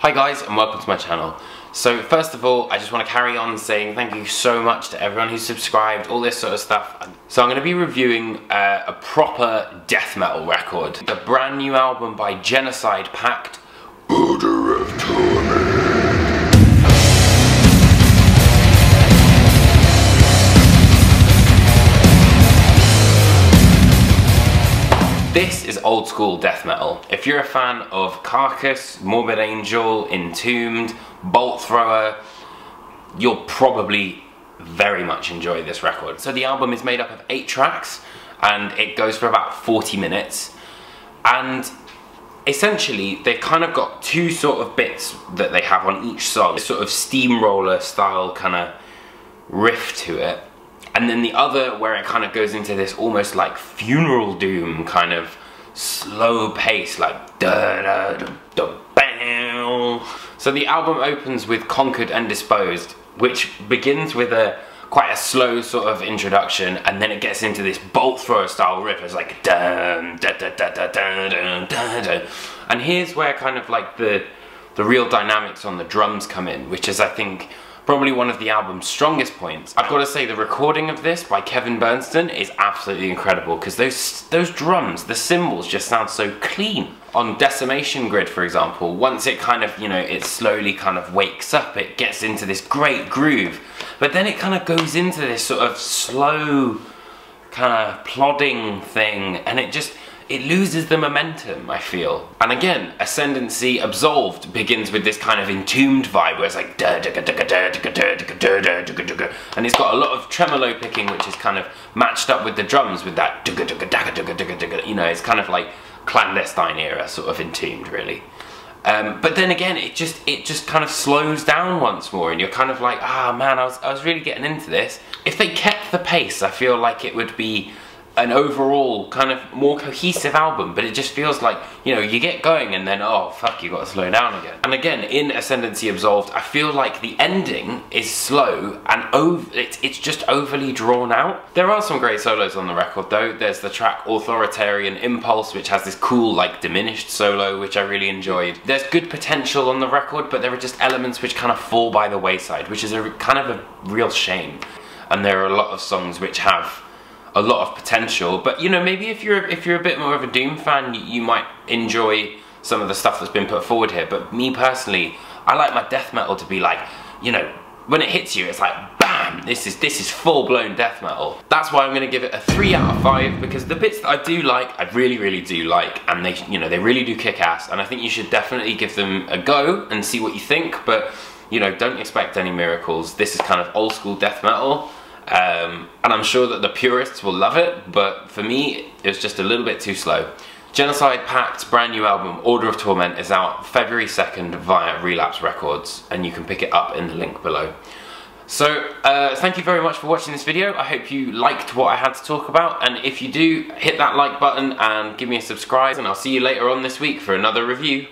Hi guys and welcome to my channel. So first of all, I just want to carry on saying thank you so much to everyone who's subscribed, all this sort of stuff. So I'm going to be reviewing a proper death metal record. The brand new album by Genocide Pact, Order of Torment. This is old school death metal. If you're a fan of Carcass, Morbid Angel, Entombed, Bolt Thrower, you'll probably very much enjoy this record. So the album is made up of 8 tracks and it goes for about 40 minutes. And essentially they've kind of got 2 sort of bits that they have on each song. This sort of steamroller style kind of riff to it. And then the other where it kind of goes into this almost like funeral doom kind of slow pace, like da da da da bam. So the album opens with Conquered and Disposed, which begins with quite a slow sort of introduction, and then it gets into this Bolt Thrower style riff. It's like dun da da da da da da da da. And here's where kind of like the real dynamics on the drums come in, which is I think probably one of the album's strongest points. I've got to say the recording of this by Kevin Bernstein is absolutely incredible because those drums, the cymbals just sound so clean. On Decimation Grid, for example, once it kind of, you know, it slowly kind of wakes up, it gets into this great groove, but then it kind of goes into this sort of slow kind of plodding thing, and it loses the momentum, I feel. And again, Ascendancy Absolved begins with this kind of entombed vibe where it's like da da da da da da da da da da, and it's got a lot of tremolo picking which is kind of matched up with the drums with that da da da da da da, you know, it's kind of like clandestine era sort of entombed really. But then again, it just kind of slows down once more, and you're kind of like, ah man, I was really getting into this. If they kept the pace, I feel like it would be an overall kind of more cohesive album, but it just feels like, you know, you get going and then, oh fuck, you got to slow down again. And again, in Ascendancy Absolved, I feel like the ending is slow and it's just overly drawn out. There are some great solos on the record though. There's the track Authoritarian Impulse, which has this cool like diminished solo, which I really enjoyed. There's good potential on the record, but there are just elements which kind of fall by the wayside, which is kind of a real shame. And there are a lot of songs which have a lot of potential, but you know, maybe if you're a bit more of a Doom fan, you might enjoy some of the stuff that's been put forward here. But me personally, I like my death metal to be like, you know, when it hits you, it's like bam, this is full-blown death metal. That's why I'm going to give it a 3 out of 5, because the bits that I do like, I really do like, and they, you know, they really do kick ass, and I think you should definitely give them a go and see what you think. But you know, don't expect any miracles. This is kind of old school death metal. And I'm sure that the purists will love it, but for me, it was just a little bit too slow. Genocide Pact's brand new album, Order of Torment, is out February 2nd via Relapse Records, and you can pick it up in the link below. So, thank you very much for watching this video. I hope you liked what I had to talk about, and if you do, hit that like button and give me a subscribe, and I'll see you later on this week for another review.